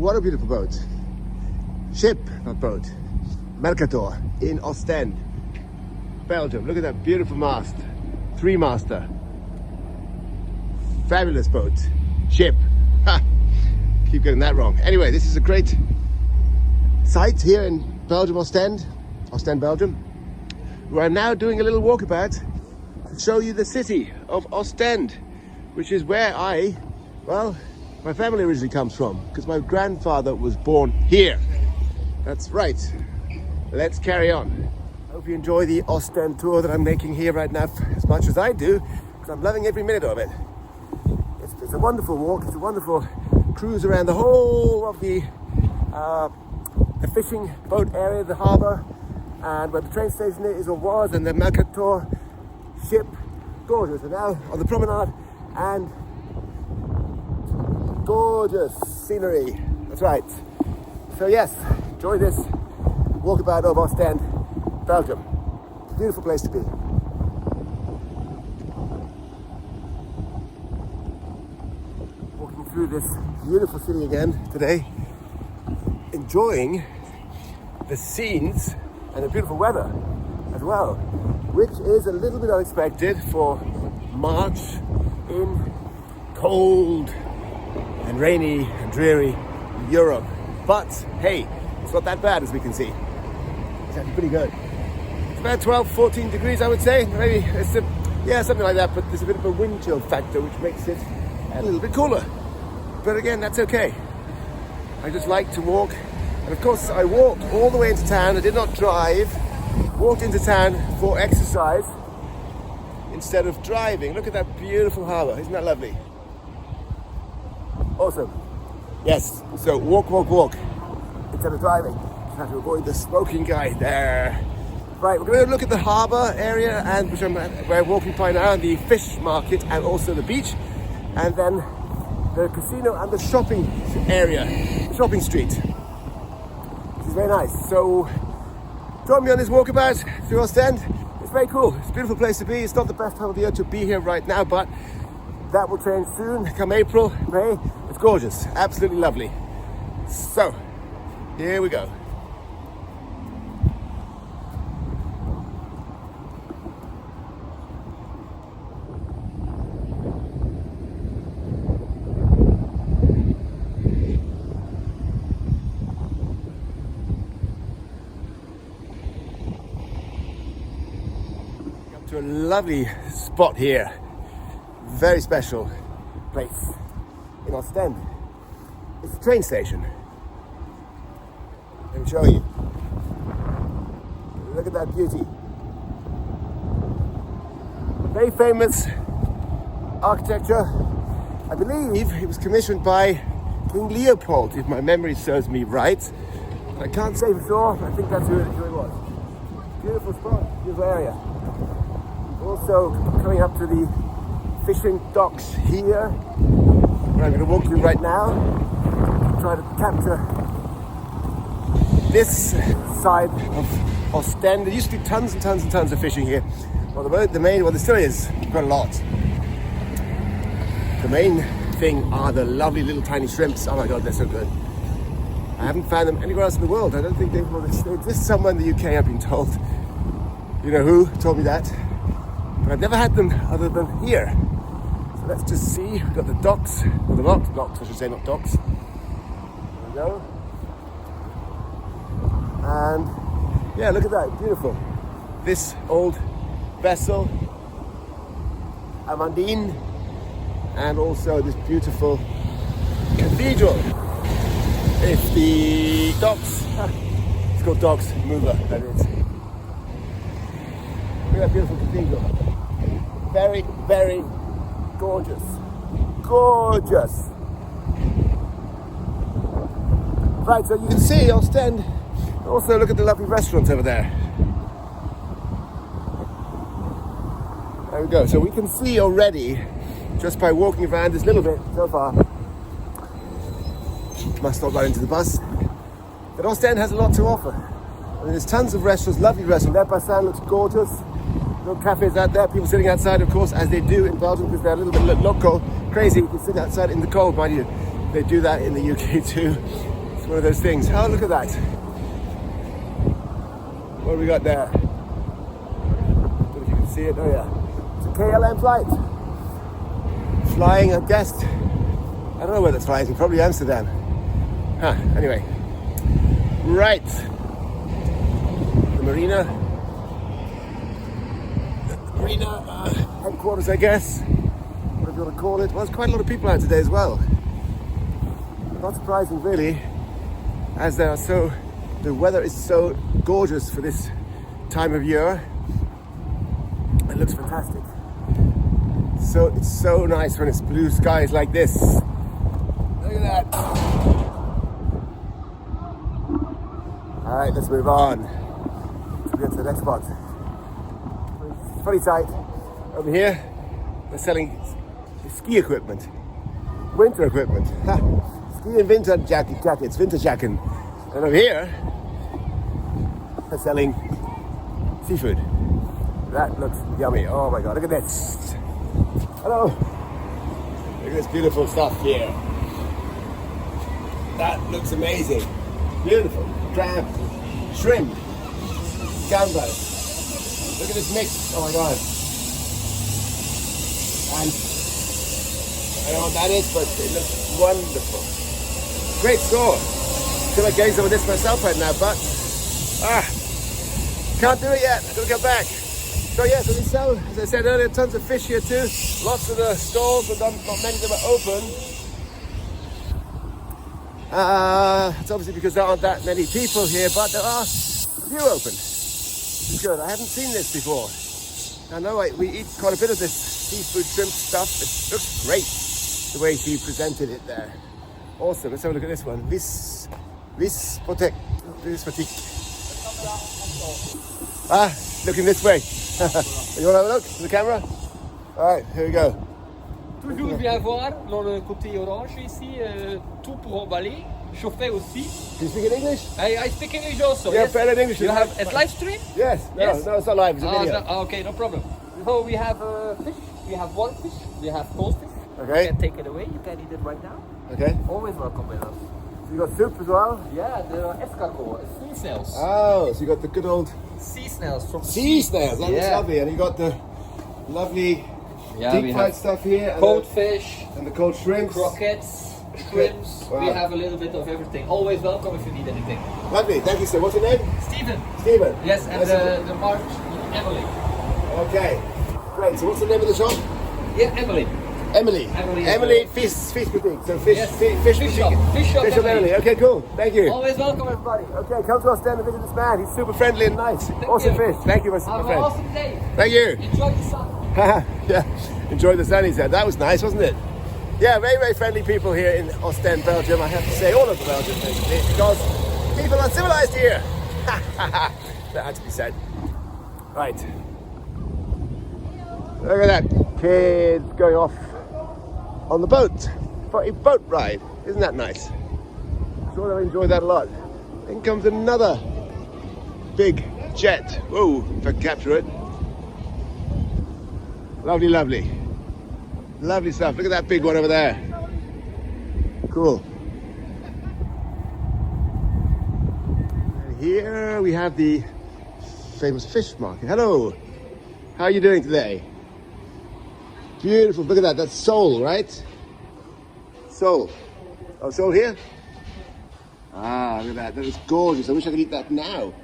what a beautiful boat. Ship, not boat. Mercator in Ostend, Belgium. Look at that beautiful mast. 3-master. Fabulous boat. Ship. Ha! Keep getting that wrong. Anyway, this is a great site here in Belgium, Ostend, Belgium. We're now doing a little walkabout to show you the city of Ostend, which is where my family originally comes from, because my grandfather was born here. That's right. Let's carry on. I hope you enjoy the Ostend tour that I'm making here right now as much as I do, because I'm loving every minute of it. It's a wonderful walk. It's a wonderful cruise around the whole of the fishing boat area, the harbour, and where the train station is or was, and the Mercator ship. Gorgeous. And now on the promenade, and gorgeous scenery. That's right. So yes, enjoy this walkabout of Ostend, Belgium. Beautiful place to be. Walking through this beautiful city again today, enjoying the scenes and the beautiful weather as well, which is a little bit unexpected for March in cold and rainy and dreary Europe. But hey, it's not that bad as we can see. It's actually pretty good. It's about 12, 14 degrees, I would say. Maybe something like that, but there's a bit of a wind chill factor which makes it a little bit cooler. But again, that's okay. I just like to walk. And of course, I walked all the way into town. I did not drive. Walked into town for exercise instead of driving. Look at that beautiful harbour. Isn't that lovely? Awesome. Yes, so walk instead of driving. Just have to avoid the smoking guy there. Right, we're going to look at the harbour area, and which we're walking by now, the fish market and also the beach, and then the casino and the shopping area, shopping street. This is very nice. So join me on this walkabout through Ostend. It's very cool. It's a beautiful place to be. It's not the best time of the year to be here right now, but that will change soon. Come April, May, it's gorgeous. Absolutely lovely. So, here we go. Come to a lovely spot here. Very special place in Ostend. It's a train station. Let me show you. Look at that beauty. Very famous architecture. I believe it was commissioned by King Leopold, if my memory serves me right. I can't say for sure, but I think that's who it was. Beautiful spot, beautiful area. Also coming up to the fishing docks here, where I'm going to walk through right now. Try to capture this side of Ostend. There used to be tons and tons and tons of fishing here. Well, there still is quite a lot. The main thing are the lovely little tiny shrimps. Oh my God, they're so good. I haven't found them anywhere else in the world. I don't think they exist somewhere in the UK, I've been told. You know who told me that? But I've never had them other than here. So let's just see. We've got the docks, or the docks, I should say, not docks. There we go. And yeah, look at that, beautiful. This old vessel, Amandine, and also this beautiful cathedral. If the docks, it's called Docks Mover, that is. Look at that beautiful cathedral. Very, very gorgeous. Gorgeous. Right, so you can see Ostend. Also look at the lovely restaurants over there. There we go. So we can see already, just by walking around this little bit so far, must not run into the bus, that Ostend has a lot to offer. I mean, there's tons of restaurants, lovely restaurants. That Bassin looks gorgeous. Little cafes out there, people sitting outside, of course, as they do in Belgium, because they're a little bit loco, crazy. We can sit outside in the cold, mind you. They do that in the UK too. one of those things. Oh, look at that. What have we got there? I don't know if you can see it. Oh yeah, it's a KLM flight. Flying, I guess. I don't know where that's flying to, probably Amsterdam. Huh, anyway. Right. The marina. The marina headquarters, I guess. Whatever you want to call it. Well, there's quite a lot of people out today as well. Not surprising, really, as the weather is so gorgeous for this time of year. It looks fantastic. So it's so nice when it's blue skies like this. Look at that. All right, let's move on. Let's get to the next spot. Funny sight. Over here, they're selling ski equipment, winter equipment. Ski and winter jackets, winter jacket. And over here, they're selling seafood. That looks yummy. Oh my God, look at this. Hello. Look at this beautiful stuff here. That looks amazing. Beautiful. Crab, shrimp, gambas. Look at this mix. Oh my God. And I don't know what that is, but it looks wonderful. Great store. I feel like getting some of this myself right now, but can't do it yet. I'm gonna go back. So yeah, so they sell, as I said earlier, tons of fish here too. Lots of the stalls, but not many of them are open. It's obviously because there aren't that many people here, but there are a few open. Which is good. I haven't seen this before. I know we eat quite a bit of this seafood shrimp stuff. It looks great the way she presented it there. Awesome. Let's have a look at this one. Vispotek. Looking this way. You want to have a look at the camera? All right, here we go. Toujours bien voir dans le côté orange ici, tout pour emballer, chauffer aussi. Do you speak in English? I speak English also. Yeah, yes. better in English. You have a live stream? Yes. No, it's not live. It's a video. Okay, no problem. So we have fish. We have wild fish. We have cold fish. Okay. You can take it away. You can eat it right now. Okay. Always welcome with us. So you got soup as well? Yeah, the escargot, sea snails. Oh, so you got the good old Sea snails from sea snails. That looks lovely. And you got the lovely deep fried stuff here. Cold fish. And the cold shrimps. Croquettes. Shrimps. Wow. We have a little bit of everything. Always welcome if you need anything. Lovely. Thank you, sir. What's your name? Stephen. Stephen. Yes, and the march, Emily. Okay. Great. So what's the name of the shop? Yeah, Emily. Emily Fish Boutique. So fish shop. Fish shop Emily. Okay, cool. Thank you. Always welcome, everybody. Okay, come to Ostend and visit this man. He's super friendly and nice. Awesome fish. Thank you, my friend. Have an awesome day. Thank you. Enjoy the sun. Yeah, enjoy the sun, he said. That was nice, wasn't it? Yeah, very, very friendly people here in Ostend, Belgium. I have to say, all over Belgium, basically, because people are civilized here. That had to be said. Right. Look at that. Kids going off on the boat for a boat ride. Isn't that nice? I'm sure they'll enjoy that a lot. In comes another big jet. Whoa, if I can capture it. Lovely, lovely. Lovely stuff. Look at that big one over there. Cool. And here we have the famous fish market. Hello. How are you doing today? Beautiful. Look at that. That's sole, right? Sole. Oh, sole here? Ah, look at that. That is gorgeous. I wish I could eat that now.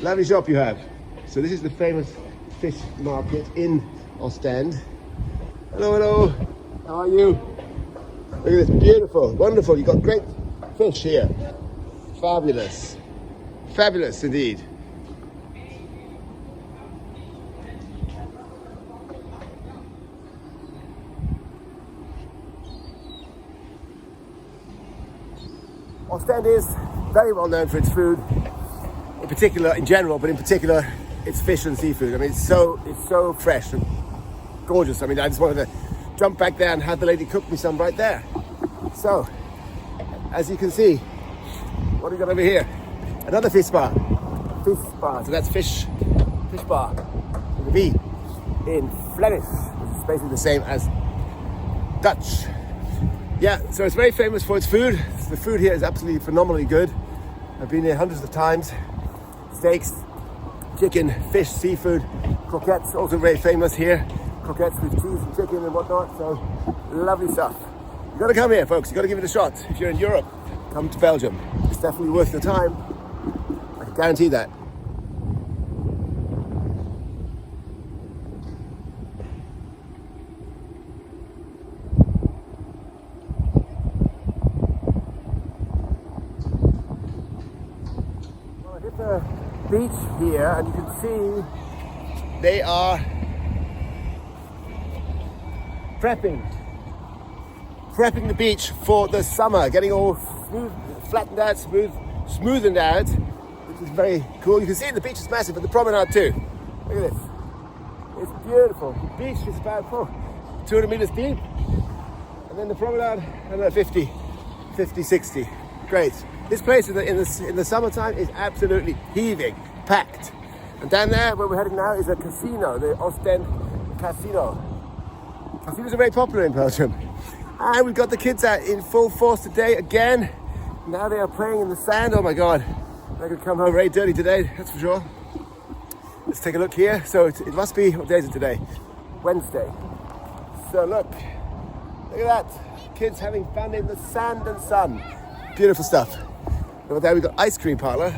Lovely shop you have. So this is the famous fish market in Ostend. Hello, hello. How are you? Look at this. Beautiful. Wonderful. You've got great fish here. Fabulous. Fabulous indeed. Ostend is very well known for its food, in particular, in general, but in particular, its fish and seafood. I mean, it's so fresh and gorgeous. I mean, I just wanted to jump back there and have the lady cook me some right there. So, as you can see, what do we got over here? Another fish bar. Fish bar. So that's fish bar with a V in Flemish, which is basically the same as Dutch. Yeah, so it's very famous for its food. The food here is absolutely phenomenally good. I've been here hundreds of times. Steaks, chicken, fish, seafood, croquettes, also very famous here. Croquettes with cheese and chicken and whatnot, so lovely stuff. You gotta come here, folks, you gotta give it a shot. If you're in Europe, come to Belgium. It's definitely worth your time. I can guarantee that. Well, I hit the beach here and you can see they are prepping the beach for the summer, getting all smooth, flattened out, smoothened out, which is very cool. You can see the beach is massive, but the promenade too. Look at this. It's beautiful. The beach is about 200 meters deep, and then the promenade, I don't know, 50, 60. Great. This place in the summertime is absolutely heaving, packed. And down there, where we're heading now, is a casino, the Ostend Casino. Casinos are very popular in Belgium. And we've got the kids out in full force today again. Now they are playing in the sand. Oh my God. They're going to come home very dirty today, that's for sure. Let's take a look here. So it must be, what day is it today? Wednesday. So look at that. Kids having fun in the sand and sun. Beautiful stuff. Over there we've got ice cream parlor.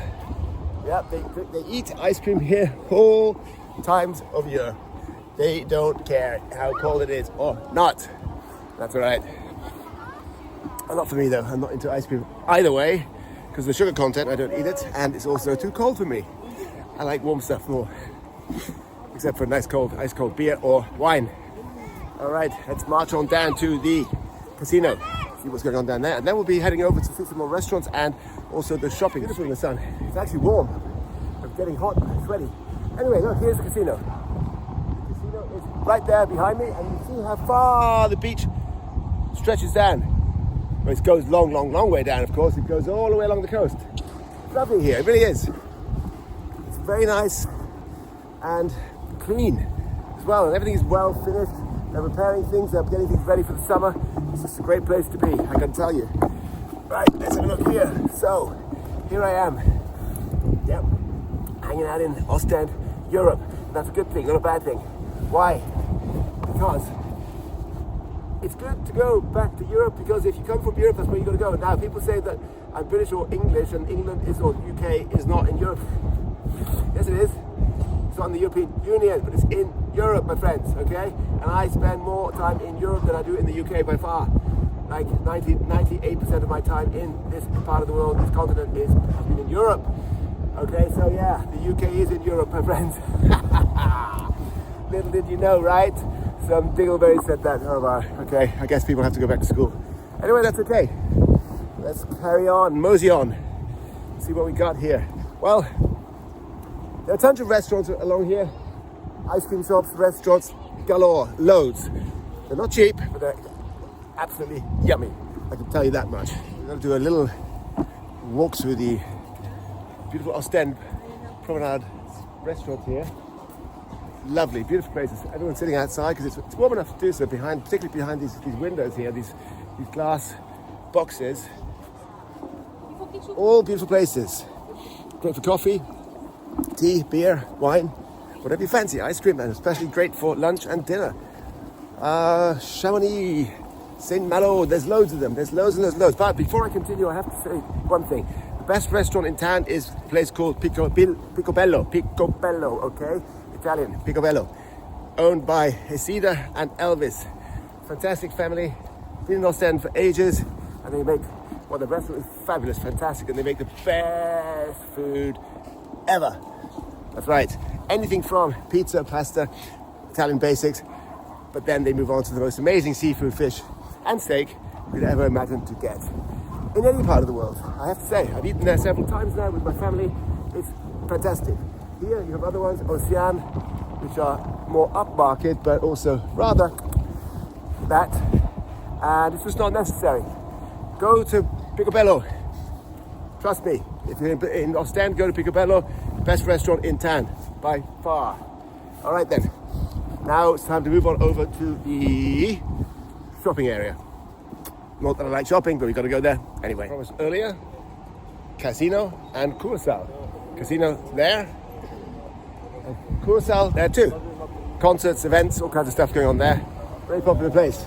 Yeah, they eat ice cream here all times of year. They don't care how cold it is or not. That's all right. Not for me though. I'm not into ice cream either way because the sugar content, I don't eat it, and it's also too cold for me. I like warm stuff more, except for a nice ice cold beer or wine. All right, let's march on down to the casino, see what's going on down there, and then we'll be heading over to see some more restaurants and also the shopping. Beautiful in the sun. It's actually warm. I'm getting hot and sweaty. Anyway, look, here's the casino. The casino is right there behind me, and you see how far the beach stretches down. Well, it goes long way down, of course. It goes all the way along the coast. It's lovely here, it really is. It's very nice and clean as well, and everything is well finished. They're repairing things, they're getting things ready for the summer. It's just a great place to be, I can tell you. Right, let's have a look here. So, here I am. Yep, hanging out in Ostend, Europe. That's a good thing, not a bad thing. Why? Because it's good to go back to Europe, because if you come from Europe, that's where you got to go. Now, people say that I'm British or English and England is, or UK is not in Europe. Yes, it is. It's not in the European Union, but it's in Europe, my friends, okay? And I spend more time in Europe than I do in the UK by far. Like 98% of my time in this part of the world, this continent, has been in Europe. Okay, so yeah, the UK is in Europe, my friends. Little did you know, right? Some Dingleberry said that. Oh my, okay, I guess people have to go back to school. Anyway, that's okay. Let's carry on, mosey on. See what we got here. Well, there are tons of restaurants along here. Ice cream shops, restaurants, galore, loads. They're not cheap, but they're absolutely yummy. I can tell you that much. We're going to do a little walk through the beautiful Ostend Promenade restaurant here. Lovely, beautiful places. Everyone's sitting outside because it's warm enough to do so, particularly behind these windows here, these glass boxes. All beautiful places. Great for coffee, tea, beer, wine, whatever you fancy. Ice cream, and especially great for lunch and dinner. Chamonix, Saint Malo, there's loads of them. There's loads and loads. But before I continue, I have to say one thing. The best restaurant in town is a place called Picobello, okay? Italian, Picobello, owned by Oostende and Elvis. Fantastic family, been in Ostend for ages, and they make, well, the restaurant is fabulous, fantastic, and they make the best food ever. That's right, anything from pizza, pasta, Italian basics, but then they move on to the most amazing seafood, fish, and steak you could ever imagine to get in any part of the world. I have to say, I've eaten there several times now with my family. It's fantastic. Here you have other ones, Ocean, which are more upmarket, but also rather that. And it's just not necessary. Go to Picobello. Trust me, if you're in Ostend, go to Picobello, best restaurant in town, by far. All right then, now it's time to move on over to the shopping area. Not that I like shopping, but we got to go there anyway. I promised earlier, casino and Curaçao. Casino there, and Curaçao there too. Concerts, events, all kinds of stuff going on there. Very popular place.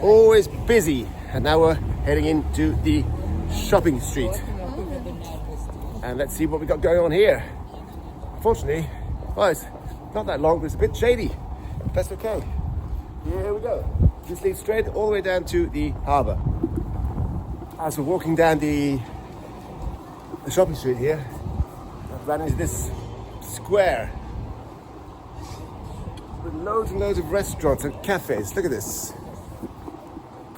Always busy. And now we're heading into the shopping street. And let's see what we got going on here. Unfortunately, well, it's not that long, but it's a bit shady. That's okay. Here we go. This leads straight all the way down to the harbour. As we're walking down the shopping street here, I've ran into this square with loads and loads of restaurants and cafes. Look at this.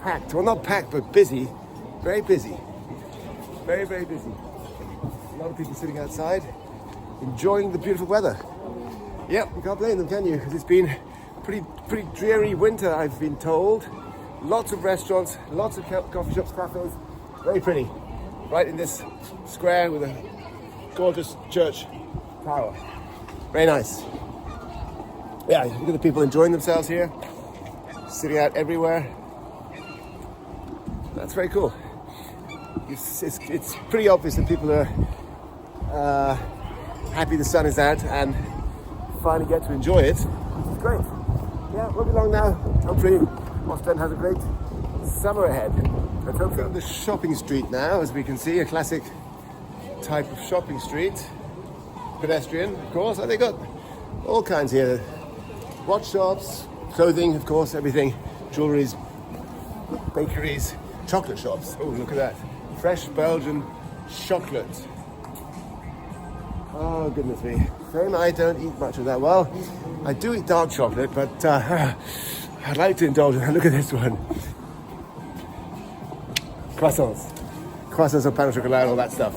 Packed. Well, not packed, but busy. Very busy. Very, very busy. A lot of people sitting outside, enjoying the beautiful weather. Yep, you can't blame them, can you? Because it's been pretty dreary winter, I've been told. Lots of restaurants, lots of coffee shops, cafes. Very pretty. Right in this square with a gorgeous church tower. Very nice. Yeah, look at the people enjoying themselves here. Sitting out everywhere. That's very cool. It's pretty obvious that people are happy the sun is out and finally get to enjoy it. It's great. Yeah, won't be long now. Hopefully, Ostend has a great summer ahead. Let's hope so. The shopping street now, as we can see, a classic type of shopping street. Pedestrian, of course. And they got all kinds here. Watch shops, clothing, of course, everything. Jewelries, bakeries, chocolate shops. Oh, look at that. Fresh Belgian chocolate. Oh, goodness me. Shame I don't eat much of that. Well, I do eat dark chocolate, but I'd like to indulge in it. Look at this one. Croissants. Croissants or pain au chocolat, all that stuff.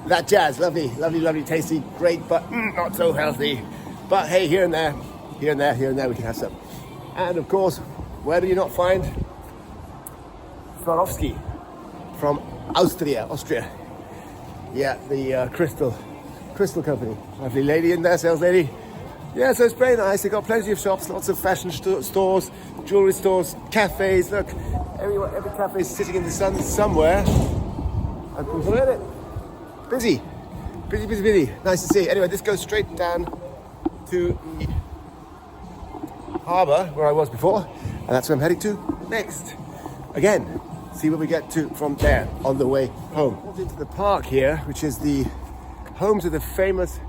That jazz. Lovely, lovely, lovely, tasty, great, but not so healthy. But hey, here and there, we can have some. And of course, where do you not find Swarovski from Austria? Yeah, the crystal company. Lovely lady in there, sales lady. Yeah, so it's very nice. They've got plenty of shops, lots of fashion stores, jewelry stores, cafes. Look, every cafe is sitting in the sun somewhere. And look at it. Busy. Nice to see. Anyway, this goes straight down to the harbour where I was before, and that's where I'm heading to next. Again, see what we get to from there on the way home. Walked into the park here, which is the home to the famous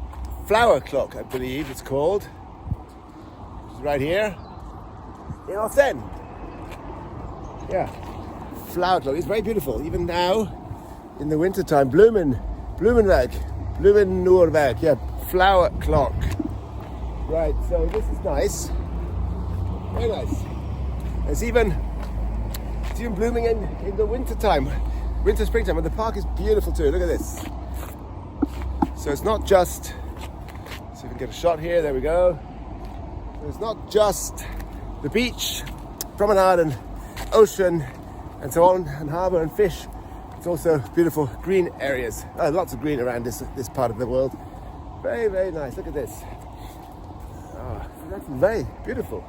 flower clock, I believe it's called. It's right here in Ostend. Yeah, flower clock. It's very beautiful. Even now, in the winter time, Blumenwerk, yeah, flower clock. Right, so this is nice. Very nice. It's even blooming in the winter time, springtime, and the park is beautiful too. Look at this. So it's not just, see if we can get a shot here, there we go. It's not just the beach, promenade and ocean and so on, and harbour and fish. It's also beautiful green areas. Lots of green around this part of the world. Very, very nice. Look at this. Oh, that's very beautiful.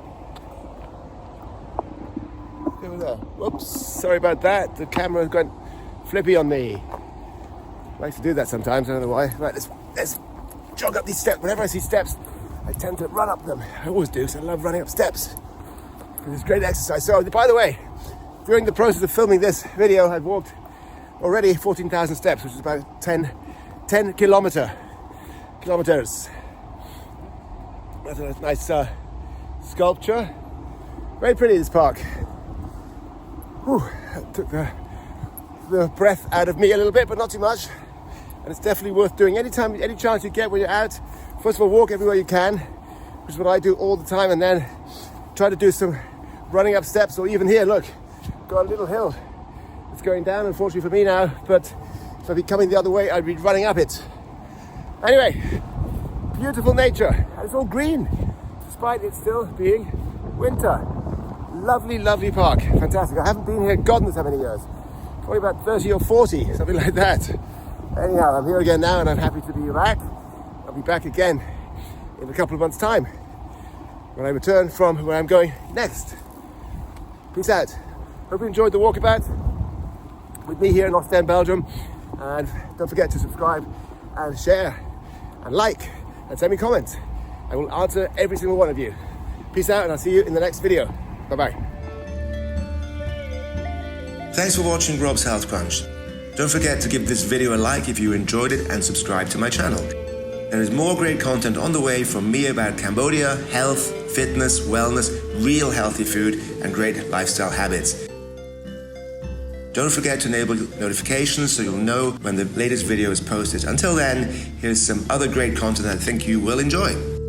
Here we go. Whoops, sorry about that. The camera went flippy on me. I like to do that sometimes, I don't know why. Right, let's jog up these steps. Whenever I see steps, I tend to run up them. I always do, so I love running up steps. It's great exercise. So, by the way, during the process of filming this video, I've walked already 14,000 steps, which is about 10 kilometers. That's a nice sculpture. Very pretty, this park. Whew, that took the breath out of me a little bit, but not too much. And it's definitely worth doing. Any chance you get when you're out, first of all, walk everywhere you can, which is what I do all the time, and then try to do some running up steps, or even here, look, got a little hill. It's going down, unfortunately for me now, but if I'd be coming the other way, I'd be running up it. Anyway, beautiful nature, and it's all green, despite it still being winter. Lovely, lovely park, fantastic. I haven't been here, God knows how many years. Probably about 30 or 40, something like that. Anyhow, I'm here again now, and I'm happy to be back. I'll be back again in a couple of months' time, when I return from where I'm going next. Peace out. Hope you enjoyed the walkabout. with me here in Ostend, Belgium. And don't forget to subscribe and share and like and send me comments. I will answer every single one of you. Peace out, and I'll see you in the next video. Bye-bye. Thanks for watching Rob's Health Crunch. Don't forget to give this video a like if you enjoyed it and subscribe to my channel. There is more great content on the way from me about Cambodia, health, fitness, wellness, real healthy food, and great lifestyle habits. Don't forget to enable notifications so you'll know when the latest video is posted. Until then, here's some other great content I think you will enjoy.